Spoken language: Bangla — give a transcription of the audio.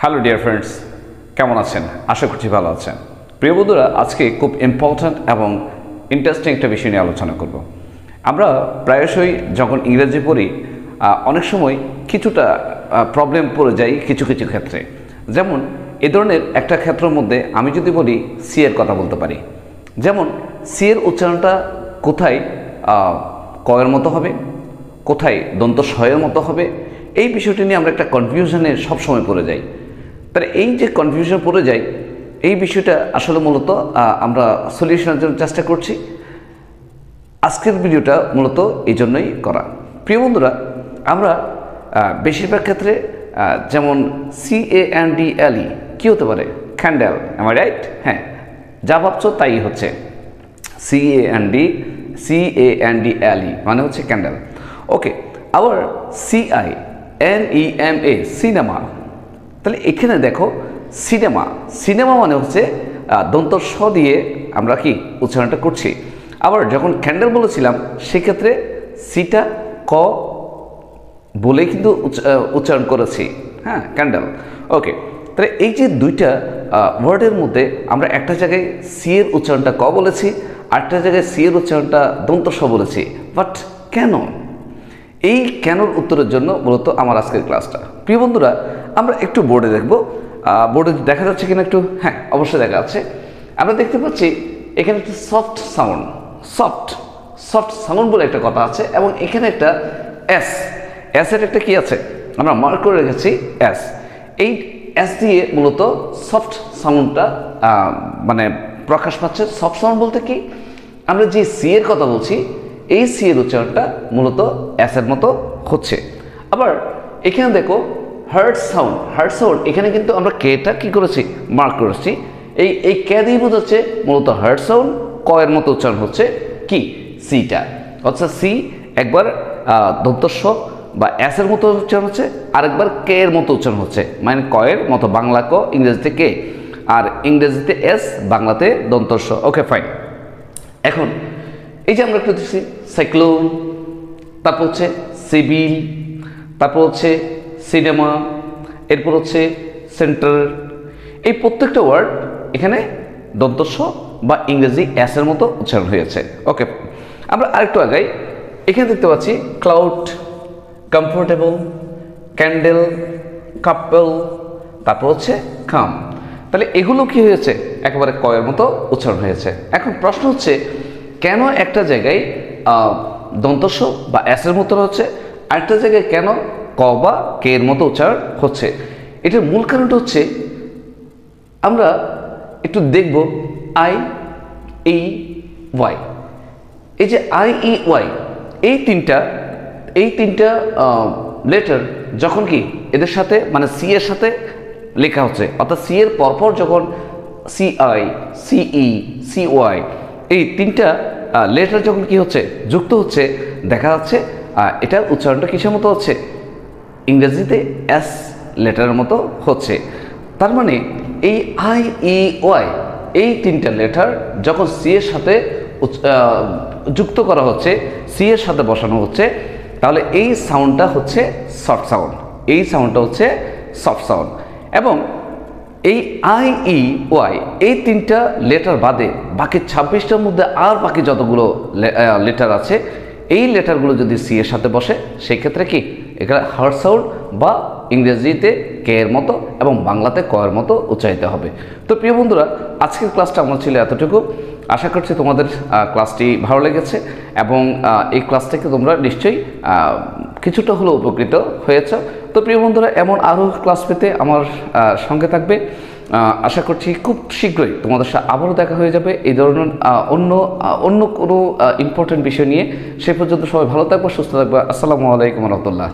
হ্যালো ডিয়ার ফ্রেন্ডস, কেমন আছেন? আশা করছি ভালো আছেন। প্রিয় বন্ধুরা, আজকে খুব ইম্পর্ট্যান্ট এবং ইন্টারেস্টিং একটা বিষয় নিয়ে আলোচনা করব। আমরা প্রায়শই যখন ইংরেজি পড়ি অনেক সময় কিছুটা প্রবলেম পড়ে যাই কিছু কিছু ক্ষেত্রে। যেমন এ ধরনের একটা ক্ষেত্রের মধ্যে আমি যদি বলি সি এর কথা বলতে পারি, যেমন সি এর উচ্চারণটা কোথায় কয়ের মতো হবে, কোথায় দন্ত শয়ের মতো হবে, এই বিষয়টি নিয়ে আমরা একটা কনফিউশনে সবসময় পড়ে যাই। তাহলে এই যে কনফিউশন পড়ে যাই, এই বিষয়টা আসলে মূলত আমরা সলিউশনের জন্য চেষ্টা করছি। আজকের ভিডিওটা মূলত এই জন্যই করা। প্রিয় বন্ধুরা, আমরা বেশিরভাগ ক্ষেত্রে যেমন CANDLE কী হতে পারে? Candle, am I right? হ্যাঁ, যা ভাবছো তাই হচ্ছে। CANDLE মানে হচ্ছে ক্যান্ডেল। ওকে, আবার CINEMA সিনেমা। তাহলে এখানে দেখো সিনেমা, সিনেমা মানে হচ্ছে দন্ত স দিয়ে আমরা কি উচ্চারণটা করছি। আবার যখন ক্যান্ডেল বলেছিলাম সেক্ষেত্রে সিটা ক বলে কিন্তু উচ্চারণ করেছি। হ্যাঁ, ক্যান্ডেল। ওকে, তাহলে এই যে দুইটা ওয়ার্ডের মধ্যে আমরা একটা জায়গায় সি এর উচ্চারণটা ক বলেছি, আরেকটা জায়গায় সি এর উচ্চারণটা দন্ত স বলেছি। বাট কেন? এই কেনর উত্তরের জন্য মূলত আমার আজকের ক্লাসটা। প্রিয় বন্ধুরা, আমরা একটু বোর্ডে দেখব। বোর্ডে দেখা যাচ্ছে কিনা একটু? হ্যাঁ, অবশ্যই দেখা যাচ্ছে। আমরা দেখতে পাচ্ছি এখানে একটা সফট সাউন্ড, সফট সাউন্ড বলে একটা কথা আছে, এবং এখানে একটা এস এর একটা কি আছে, আমরা মার্ক করে রেখেছি এস। এই এস দিয়ে মূলত সফট সাউন্ডটা মানে প্রকাশ পাচ্ছে। সফট সাউন্ড বলতে কি, আমরা যে সি এর কথা বলছি এই সি এর উচ্চারণটা মূলত এস এর মতো হচ্ছে। আবার এখানে দেখো হার্ড সাউন্ড, এখানে কিন্তু আমরা কেটা কি করেছি, মার্ক করেছি। এই কে দিয়ে বোঝাচ্ছে মূলত হার্ড সাউন্ড, ক এর মতো উচ্চারণ হচ্ছে কি, সিটা। অর্থাৎ সি একবার দন্ত স বা এস এর মতো উচ্চারণ হচ্ছে, আরেকবার কে এর মতো উচ্চারণ হচ্ছে, মানে ক এর মতো, বাংলা ক, ইংরেজিতে কে, আর ইংরেজিতে এস, বাংলাতে দন্ত স। ওকে, ফাইন। এখন এই যে আমরা একটু দেখছি সাইক্লোন, তারপর হচ্ছে সিভিল, তারপর হচ্ছে সিনেমা, এরপর হচ্ছে সেন্টার। এই প্রত্যেকটা ওয়ার্ড এখানে দন্ত স বা ইংরেজি এস এর মতো উচ্চারণ হয়েছে। ওকে, আমরা আরেকটু আগাই। এখানে দেখতে পাচ্ছি ক্লাউড, কমফোর্টেবল, ক্যান্ডেল, কাপল, তারপর হচ্ছে কাম। তাহলে এগুলো কি হয়েছে, একেবারে কয়ের মতো উচ্চারণ হয়েছে। এখন প্রশ্ন হচ্ছে, কেন একটা জায়গায় দন্ত স বা এস এর মতো হচ্ছে, আরেকটা জায়গায় কেন ক বা কে এর মতো উচ্চারণ হচ্ছে? এটার মূল কারণটা হচ্ছে, আমরা একটু দেখব IEY। এই যে IEY, এই তিনটা লেটার যখন কি এদের সাথে মানে সি এর সাথে লেখা হচ্ছে, অর্থাৎ সি এর পরপর যখন CI, CE, CY এই তিনটা লেটার যখন কি হচ্ছে, যুক্ত হচ্ছে, দেখা যাচ্ছে এটার উচ্চারণটা কিসের মতো হচ্ছে, ইংরেজিতে এস লেটারের মতো হচ্ছে। তার মানে এই IEY এই তিনটা লেটার যখন সি এর সাথে যুক্ত করা হচ্ছে, সি এর সাথে বসানো হচ্ছে, তাহলে এই সাউন্ডটা হচ্ছে সফট সাউন্ড, এই সাউন্ডটা হচ্ছে সফট সাউন্ড। এবং এই IEY এই তিনটা লেটার বাদে বাকি 26টার মধ্যে আর বাকি যতগুলো লেটার আছে, এই লেটারগুলো যদি সি এর সাথে বসে, সেই ক্ষেত্রে কি এখানে হার্ড সাউন্ড বা ইংরেজিতে কে এর মতো এবং বাংলাতে ক এর মতো উচ্চারিত হবে। তো প্রিয় বন্ধুরা, আজকের ক্লাসটা আমার ছিল এতটুকু। আশা করছি তোমাদের ক্লাসটি ভালো লেগেছে, এবং এই ক্লাস থেকে তোমরা নিশ্চয়ই কিছুটা হলেও উপকৃত হয়েছ। তো প্রিয় বন্ধুরা, এমন আরও ক্লাস পেতে আমার সঙ্গে থাকবে। আশা করছি খুব শীঘ্রই তোমাদের সাথে আবারও দেখা হয়ে যাবে এই ধরনের অন্য কোনো ইম্পর্টেন্ট বিষয় নিয়ে। সে পর্যন্ত সবাই ভালো থাকবে, সুস্থ থাকবে। আসসালামু আলাইকুম রহমতুল্লাহ।